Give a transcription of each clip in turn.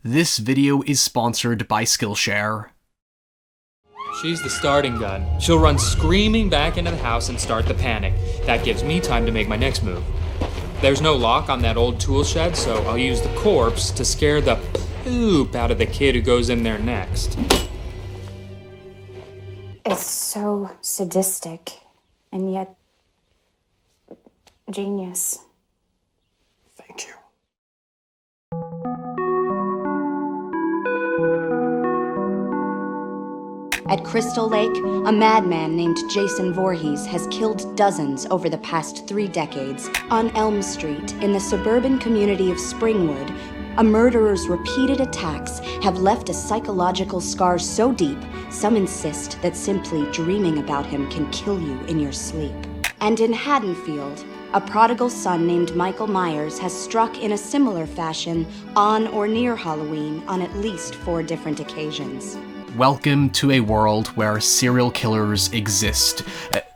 This video is sponsored by Skillshare. She's the starting gun. She'll run screaming back into the house and start the panic. That gives me time to make my next move. There's no lock on that old tool shed, so I'll use the corpse to scare the poop out of the kid who goes in there next. It's so sadistic, and yet genius. Thank you. At Crystal Lake, a madman named Jason Voorhees has killed dozens over the past 3 decades. On Elm Street, in the suburban community of Springwood, a murderer's repeated attacks have left a psychological scar so deep, some insist that simply dreaming about him can kill you in your sleep. And in Haddonfield, a prodigal son named Michael Myers has struck in a similar fashion on or near Halloween on at least 4 different occasions. Welcome to a world where serial killers exist.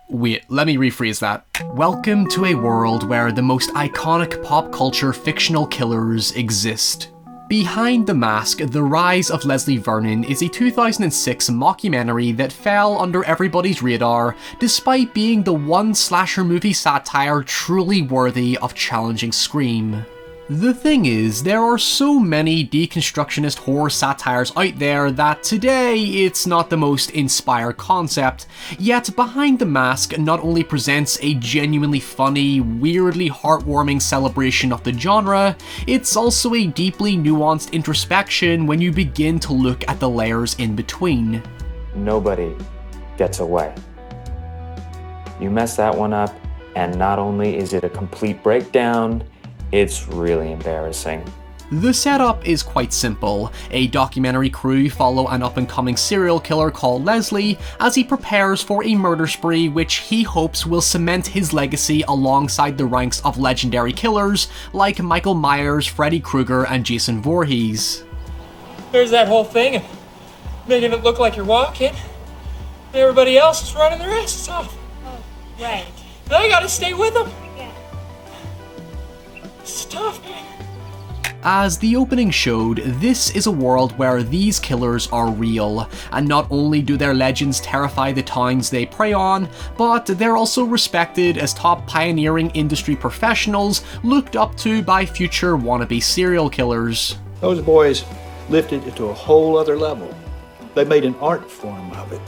Wait, let me rephrase that. Welcome to a world where the most iconic pop culture fictional killers exist. Behind the Mask, The Rise of Leslie Vernon is a 2006 mockumentary that fell under everybody's radar, despite being the one slasher movie satire truly worthy of challenging Scream. The thing is, there are so many deconstructionist horror satires out there that today it's not the most inspired concept, yet Behind the Mask not only presents a genuinely funny, weirdly heartwarming celebration of the genre, it's also a deeply nuanced introspection when you begin to look at the layers in between. Nobody gets away. You mess that one up, and not only is it a complete breakdown, it's really embarrassing. The setup is quite simple. A documentary crew follow an up-and-coming serial killer called Leslie as he prepares for a murder spree which he hopes will cement his legacy alongside the ranks of legendary killers like Michael Myers, Freddy Krueger, and Jason Voorhees. There's that whole thing, making it look like you're walking. Everybody else is running their asses off. Oh, right. I gotta stay with them. Yeah. It's tough, man. As the opening showed, this is a world where these killers are real, and not only do their legends terrify the towns they prey on, but they're also respected as top pioneering industry professionals looked up to by future wannabe serial killers. Those boys lifted it to a whole other level. They made an art form of it,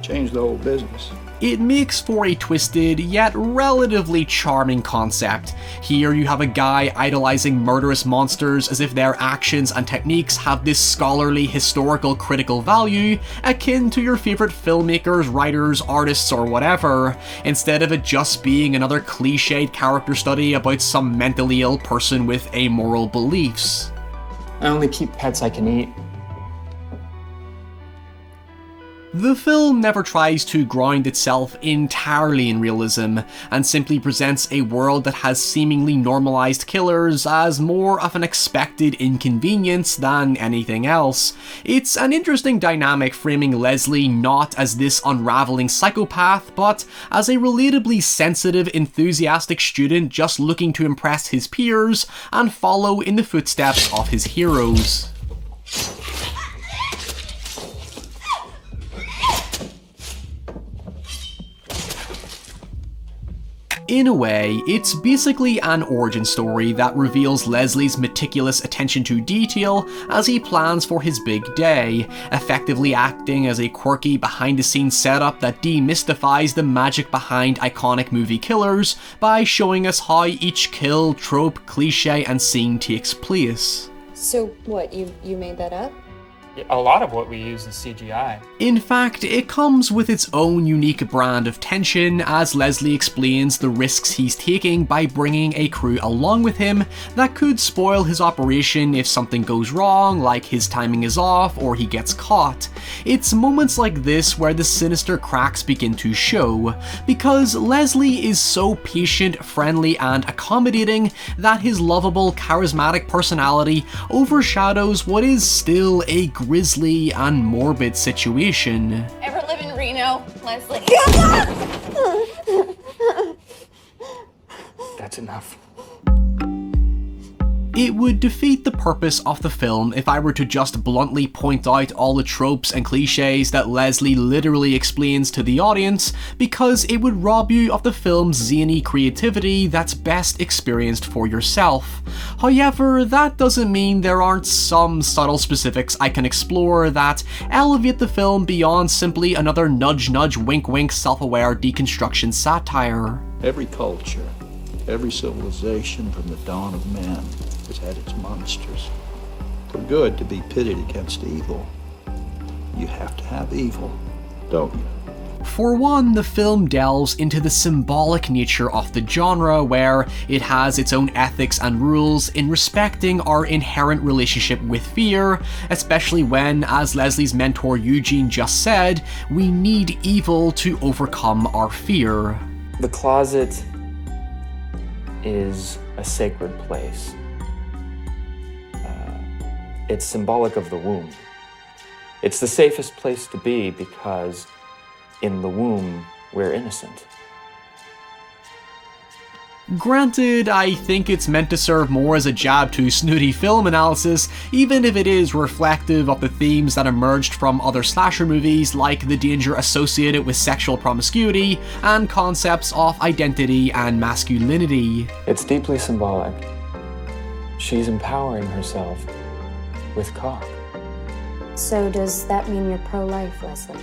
changed the whole business. It makes for a twisted, yet relatively charming concept. Here you have a guy idolizing murderous monsters as if their actions and techniques have this scholarly, historical, critical value, akin to your favourite filmmakers, writers, artists, or whatever, instead of it just being another cliched character study about some mentally ill person with amoral beliefs. I only keep pets I can eat. The film never tries to ground itself entirely in realism, and simply presents a world that has seemingly normalized killers as more of an expected inconvenience than anything else. It's an interesting dynamic framing Leslie not as this unraveling psychopath, but as a relatably sensitive, enthusiastic student just looking to impress his peers and follow in the footsteps of his heroes. In a way, it's basically an origin story that reveals Leslie's meticulous attention to detail as he plans for his big day, effectively acting as a quirky behind-the-scenes setup that demystifies the magic behind iconic movie killers by showing us how each kill, trope, cliche, and scene takes place. So what, you made that up? A lot of what we use is CGI. In fact, it comes with its own unique brand of tension as Leslie explains the risks he's taking by bringing a crew along with him that could spoil his operation if something goes wrong, like his timing is off or he gets caught. It's moments like this where the sinister cracks begin to show, because Leslie is so patient, friendly, and accommodating that his lovable, charismatic personality overshadows what is still a grisly and morbid situation. Ever live in Reno, Leslie? That's enough. It would defeat the purpose of the film if I were to just bluntly point out all the tropes and cliches that Leslie literally explains to the audience, because it would rob you of the film's zany creativity that's best experienced for yourself. However, that doesn't mean there aren't some subtle specifics I can explore that elevate the film beyond simply another nudge nudge wink wink self-aware deconstruction satire. Every culture, every civilization from the dawn of man has had its monsters. For good to be pitted against evil, you have to have evil, don't you? For one, the film delves into the symbolic nature of the genre, where it has its own ethics and rules in respecting our inherent relationship with fear, especially when, as Leslie's mentor Eugene just said, we need evil to overcome our fear. The closet is a sacred place. It's symbolic of the womb. It's the safest place to be because in the womb, we're innocent. Granted, I think it's meant to serve more as a jab to snooty film analysis, even if it is reflective of the themes that emerged from other slasher movies, like the danger associated with sexual promiscuity and concepts of identity and masculinity. It's deeply symbolic. She's empowering herself with cock. So does that mean you're pro-life, Leslie?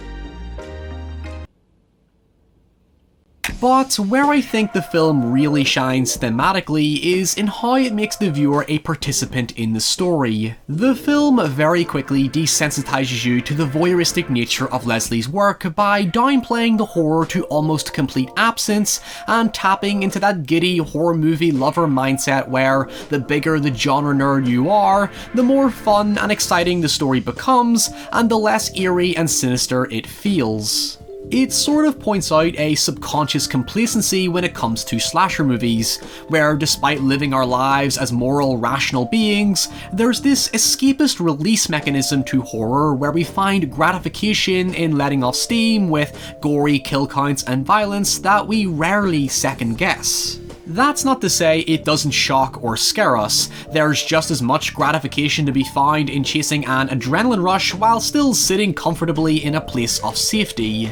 But where I think the film really shines thematically is in how it makes the viewer a participant in the story. The film very quickly desensitizes you to the voyeuristic nature of Leslie's work by downplaying the horror to almost complete absence and tapping into that giddy horror movie lover mindset where the bigger the genre nerd you are, the more fun and exciting the story becomes, and the less eerie and sinister it feels. It sort of points out a subconscious complacency when it comes to slasher movies, where despite living our lives as moral, rational beings, there's this escapist release mechanism to horror where we find gratification in letting off steam with gory kill counts and violence that we rarely second guess. That's not to say it doesn't shock or scare us. There's just as much gratification to be found in chasing an adrenaline rush while still sitting comfortably in a place of safety.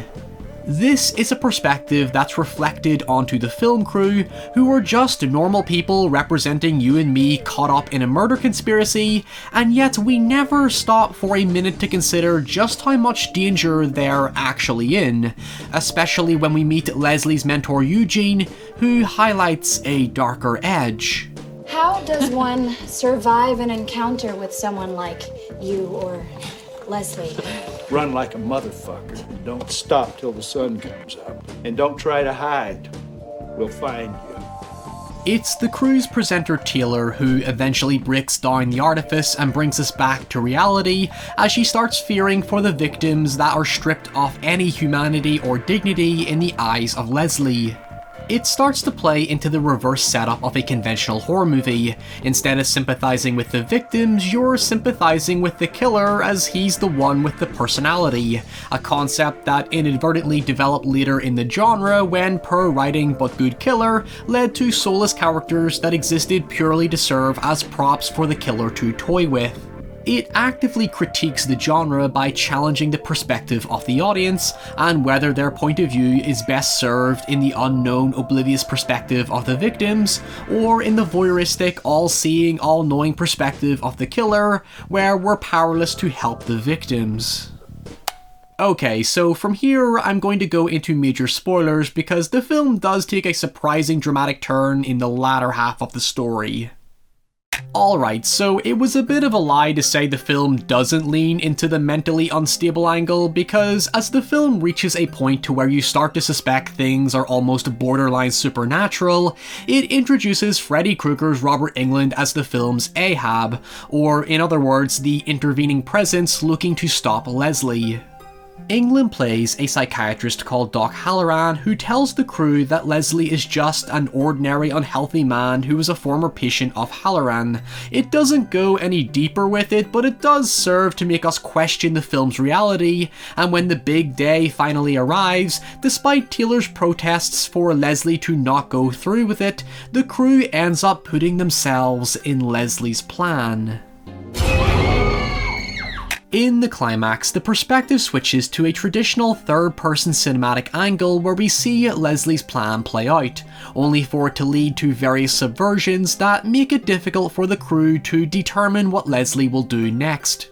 This is a perspective that's reflected onto the film crew, who are just normal people representing you and me caught up in a murder conspiracy, and yet we never stop for a minute to consider just how much danger they're actually in, especially when we meet Leslie's mentor Eugene, who highlights a darker edge. How does one survive an encounter with someone like you or Leslie? Run like a motherfucker and don't stop till the sun comes up. And don't try to hide. We'll find you. It's the crew's presenter Taylor who eventually breaks down the artifice and brings us back to reality as she starts fearing for the victims that are stripped of any humanity or dignity in the eyes of Leslie. It starts to play into the reverse setup of a conventional horror movie. Instead of sympathizing with the victims, you're sympathizing with the killer as he's the one with the personality, a concept that inadvertently developed later in the genre when poor writing but good killer led to soulless characters that existed purely to serve as props for the killer to toy with. It actively critiques the genre by challenging the perspective of the audience and whether their point of view is best served in the unknown, oblivious perspective of the victims, or in the voyeuristic, all-seeing, all-knowing perspective of the killer, where we're powerless to help the victims. Okay, so from here I'm going to go into major spoilers because the film does take a surprising dramatic turn in the latter half of the story. Alright, so it was a bit of a lie to say the film doesn't lean into the mentally unstable angle, because as the film reaches a point to where you start to suspect things are almost borderline supernatural, it introduces Freddy Krueger's Robert Englund as the film's Ahab, or in other words, the intervening presence looking to stop Leslie. England plays a psychiatrist called Doc Halloran who tells the crew that Leslie is just an ordinary unhealthy man who is a former patient of Halloran. It doesn't go any deeper with it, but it does serve to make us question the film's reality, and when the big day finally arrives, despite Taylor's protests for Leslie to not go through with it, the crew ends up putting themselves in Leslie's plan. In the climax, the perspective switches to a traditional third-person cinematic angle where we see Leslie's plan play out, only for it to lead to various subversions that make it difficult for the crew to determine what Leslie will do next.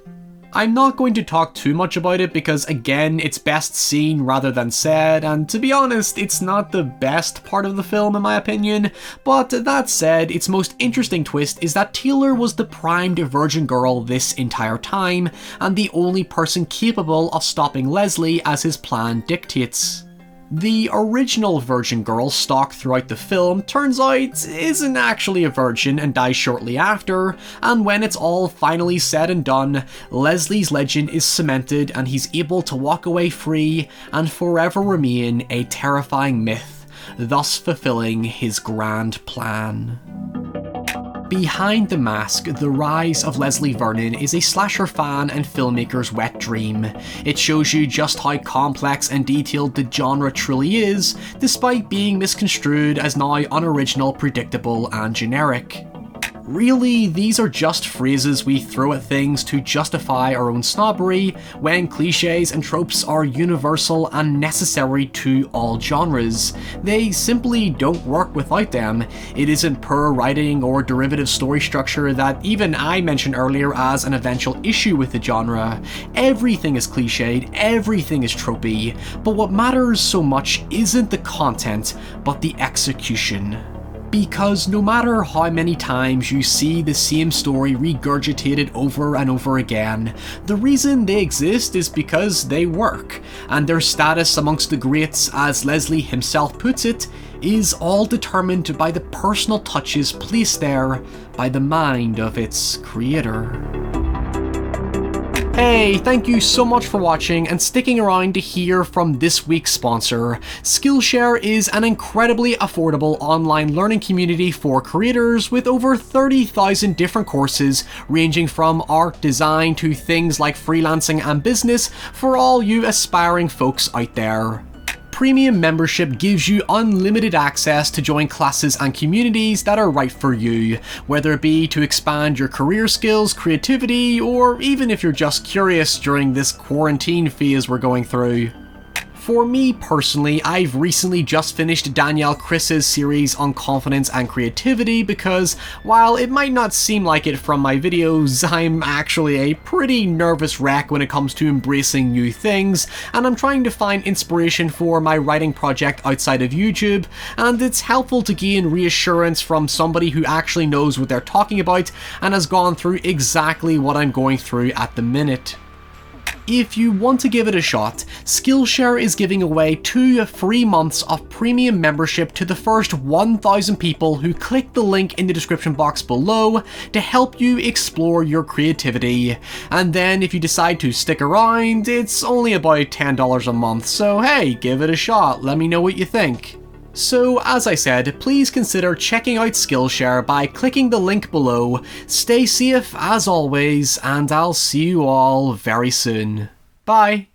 I'm not going to talk too much about it because, again, it's best seen rather than said, and to be honest, it's not the best part of the film in my opinion, but that said, its most interesting twist is that Taylor was the primed virgin girl this entire time, and the only person capable of stopping Leslie as his plan dictates. The original virgin girl stalked throughout the film turns out isn't actually a virgin and dies shortly after, and when it's all finally said and done, Leslie's legend is cemented and he's able to walk away free and forever remain a terrifying myth, thus fulfilling his grand plan. Behind the Mask, The Rise of Leslie Vernon is a slasher fan and filmmaker's wet dream. It shows you just how complex and detailed the genre truly is, despite being misconstrued as now unoriginal, predictable, and generic. Really, these are just phrases we throw at things to justify our own snobbery, when cliches and tropes are universal and necessary to all genres. They simply don't work without them. It isn't poor writing or derivative story structure that even I mentioned earlier as an eventual issue with the genre. Everything is cliched, everything is tropey, but what matters so much isn't the content, but the execution. Because no matter how many times you see the same story regurgitated over and over again, the reason they exist is because they work, and their status amongst the greats, as Leslie himself puts it, is all determined by the personal touches placed there by the mind of its creator. Hey, thank you so much for watching and sticking around to hear from this week's sponsor. Skillshare is an incredibly affordable online learning community for creators with over 30,000 different courses ranging from art, design to things like freelancing and business for all you aspiring folks out there. Premium membership gives you unlimited access to join classes and communities that are right for you, whether it be to expand your career skills, creativity, or even if you're just curious during this quarantine phase we're going through. For me personally, I've recently just finished Danielle Chris's series on confidence and creativity because, while it might not seem like it from my videos, I'm actually a pretty nervous wreck when it comes to embracing new things, and I'm trying to find inspiration for my writing project outside of YouTube, and it's helpful to gain reassurance from somebody who actually knows what they're talking about and has gone through exactly what I'm going through at the minute. If you want to give it a shot, Skillshare is giving away 2 free months of premium membership to the first 1,000 people who click the link in the description box below to help you explore your creativity. And then if you decide to stick around, it's only about $10 a month, so hey, give it a shot, let me know what you think. So, as I said, please consider checking out Skillshare by clicking the link below. Stay safe as always, and I'll see you all very soon. Bye!